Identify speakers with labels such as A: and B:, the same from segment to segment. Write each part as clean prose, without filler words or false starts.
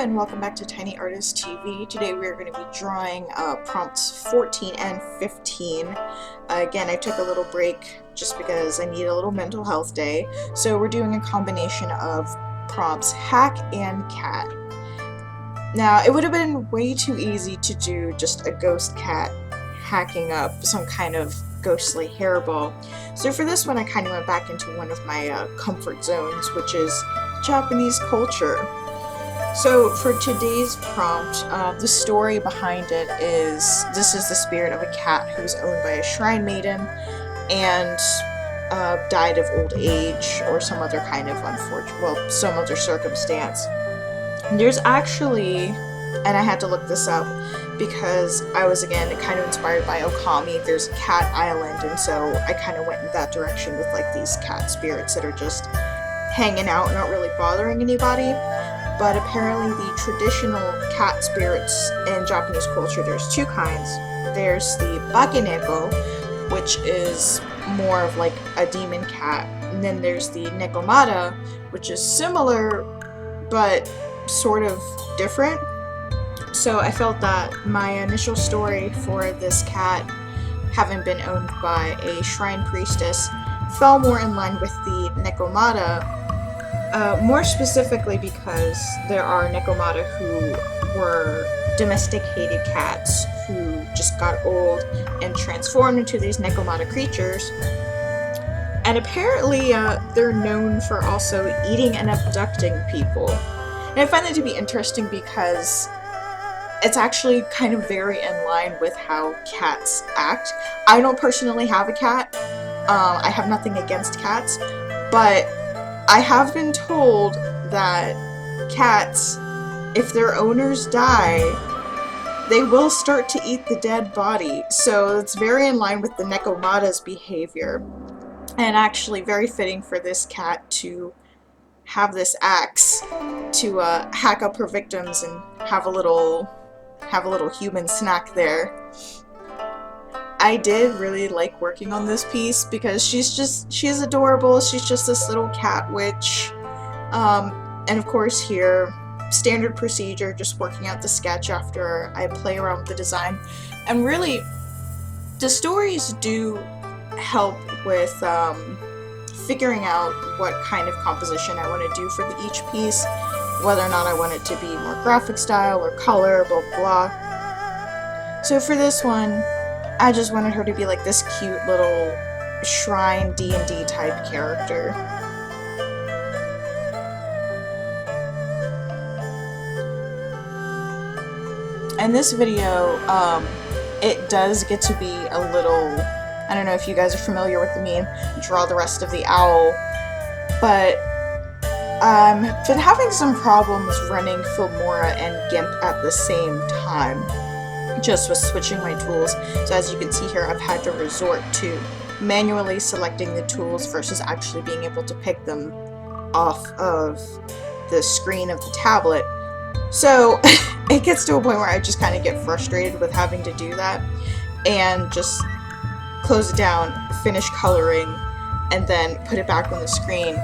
A: and welcome back to Tiny Artist TV. Today we are going to be drawing prompts 14 and 15. Again, I took a little break just because I need a little mental health day. So we're doing a combination of prompts hack and cat. Now, it would have been way too easy to do just a ghost cat hacking up some kind of ghostly hairball. So for this one, I kind of went back into one of my comfort zones, which is Japanese culture. So for today's prompt, the story behind it is this is the spirit of a cat who's owned by a shrine maiden and died of old age or some other kind of some other circumstance. And there's actually, and I had to look this up because I was again kind of inspired by Okami. There's a cat island, and so I kind of went in that direction with like these cat spirits that are just hanging out, not really bothering anybody. But apparently the traditional cat spirits in Japanese culture, there's two kinds. There's the bakeneko, which is more of like a demon cat, and then there's the Nekomata, which is similar but sort of different. So I felt that my initial story for this cat, having been owned by a shrine priestess, fell more in line with the Nekomata. More specifically because there are Nekomata who were domesticated cats who just got old and transformed into these Nekomata creatures. And apparently they're known for also eating and abducting people. And I find that to be interesting because it's actually kind of very in line with how cats act. I don't personally have a cat. I have nothing against cats, but I have been told that cats, if their owners die, they will start to eat the dead body. So it's very in line with the Nekomata's behavior, and actually very fitting for this cat to have this axe to hack up her victims and have a little human snack there. I did really like working on this piece because she's adorable. She's just this little cat witch. And of course here, standard procedure, just working out the sketch after I play around with the design. And really, the stories do help with figuring out what kind of composition I want to do for each piece, whether or not I want it to be more graphic style or color, blah blah blah. So for this one, I just wanted her to be like this cute little shrine D&D type character. In this video, it does get to be a little, I don't know if you guys are familiar with the meme, draw the rest of the owl, but I've been having some problems running Filmora and GIMP at the same time, just with switching my tools. So as you can see here, I've had to resort to manually selecting the tools versus actually being able to pick them off of the screen of the tablet. So it gets to a point where I just kind of get frustrated with having to do that and just close it down, finish coloring, and then put it back on the screen.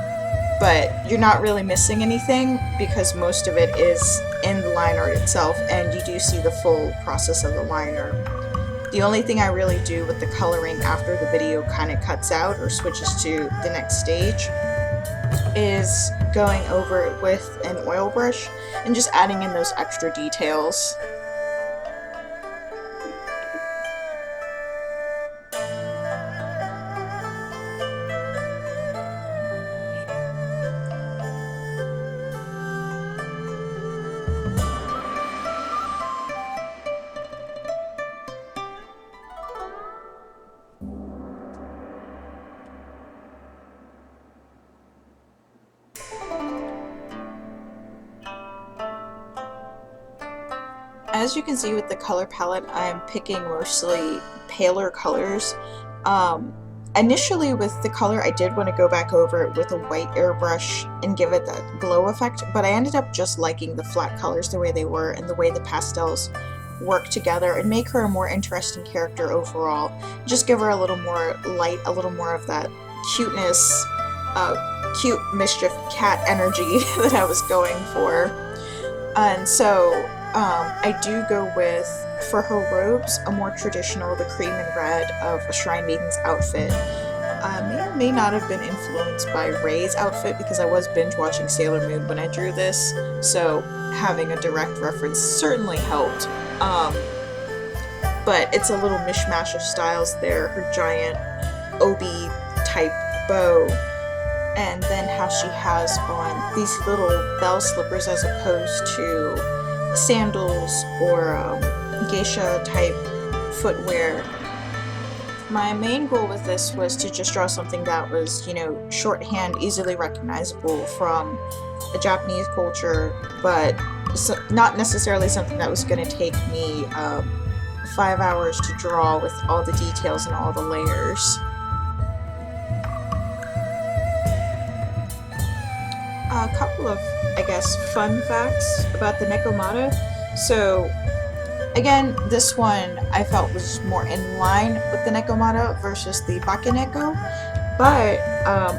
A: But you're not really missing anything because most of it is in the line art itself, and you do see the full process of the line art. The only thing I really do with the coloring after the video kind of cuts out or switches to the next stage is going over it with an oil brush and just adding in those extra details. As you can see with the color palette, I'm picking mostly paler colors. Initially with the color, I did want to go back over it with a white airbrush and give it that glow effect, but I ended up just liking the flat colors the way they were and the way the pastels work together and make her a more interesting character overall. Just give her a little more light, a little more of that cuteness, cute mischief cat energy that I was going for. And so I do go with, for her robes, a more traditional, the cream and red of a Shrine Maiden's outfit. May or may not have been influenced by Ray's outfit because I was binge watching Sailor Moon when I drew this, so having a direct reference certainly helped. But it's a little mishmash of styles there. Her giant obi type bow, and then how she has on these little bell slippers as opposed to sandals or geisha type footwear. My main goal with this was to just draw something that was, you know, shorthand, easily recognizable from a Japanese culture, but not necessarily something that was going to take me 5 hours to draw with all the details and all the layers. A couple of, I guess, fun facts about the Nekomata. So, again, this one I felt was more in line with the Nekomata versus the Bakeneko, but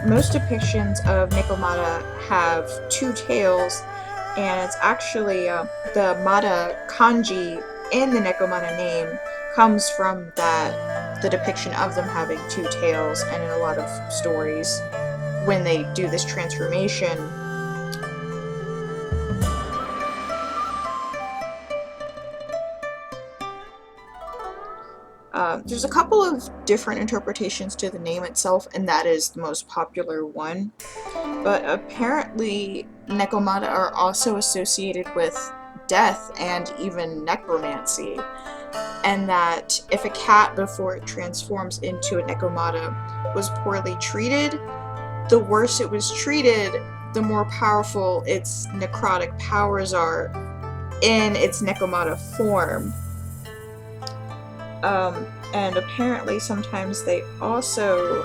A: most depictions of Nekomata have two tails, and it's actually the Mata kanji in the Nekomata name comes from that, the depiction of them having two tails, and in a lot of stories when they do this transformation. There's a couple of different interpretations to the name itself, and that is the most popular one. But apparently, Nekomata are also associated with death and even necromancy. And that if a cat, before it transforms into a Nekomata, was poorly treated, the worse it was treated, the more powerful its necrotic powers are in its Nekomata form. And apparently sometimes they also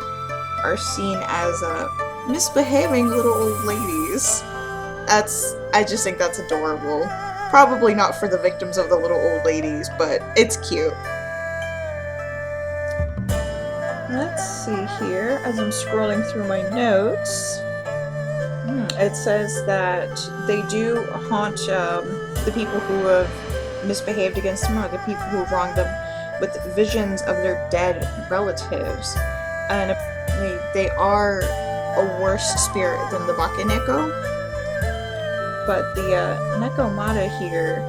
A: are seen as misbehaving little old ladies. I just think that's adorable. Probably not for the victims of the little old ladies, but it's cute. Let's see here, as I'm scrolling through my notes, it says that they do haunt the people who have misbehaved against them, or the people who have wronged them, with visions of their dead relatives, and they are a worse spirit than the Bakeneko. But the Nekomata here,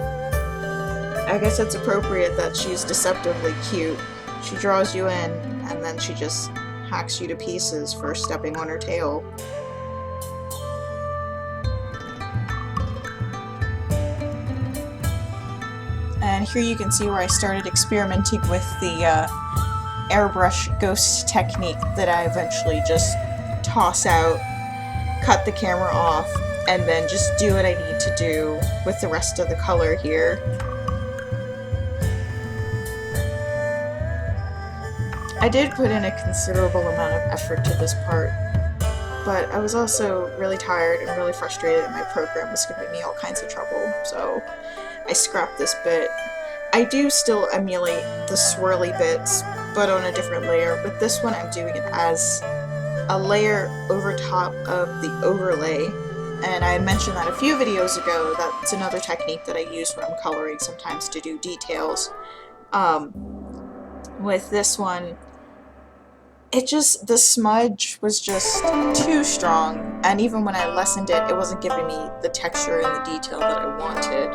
A: I guess it's appropriate that she's deceptively cute. She draws you in, and then she just hacks you to pieces for stepping on her tail. And here you can see where I started experimenting with the airbrush ghost technique that I eventually just toss out, cut the camera off, and then just do what I need to do with the rest of the color here. I did put in a considerable amount of effort to this part, but I was also really tired and really frustrated that my program was giving me all kinds of trouble, so I scrapped this bit. I do still emulate the swirly bits, but on a different layer. With this one, I'm doing it as a layer over top of the overlay, and I mentioned that a few videos ago. That's another technique that I use when I'm coloring sometimes to do details. With this one, the smudge was just too strong, and even when I lessened it, it wasn't giving me the texture and the detail that I wanted.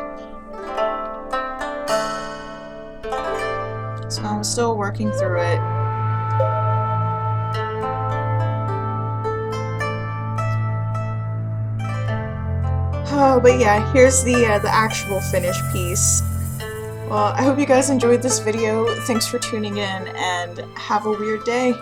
A: So I'm still working through it. Oh, but yeah, here's the actual finished piece. Well, I hope you guys enjoyed this video. Thanks for tuning in, and have a weird day.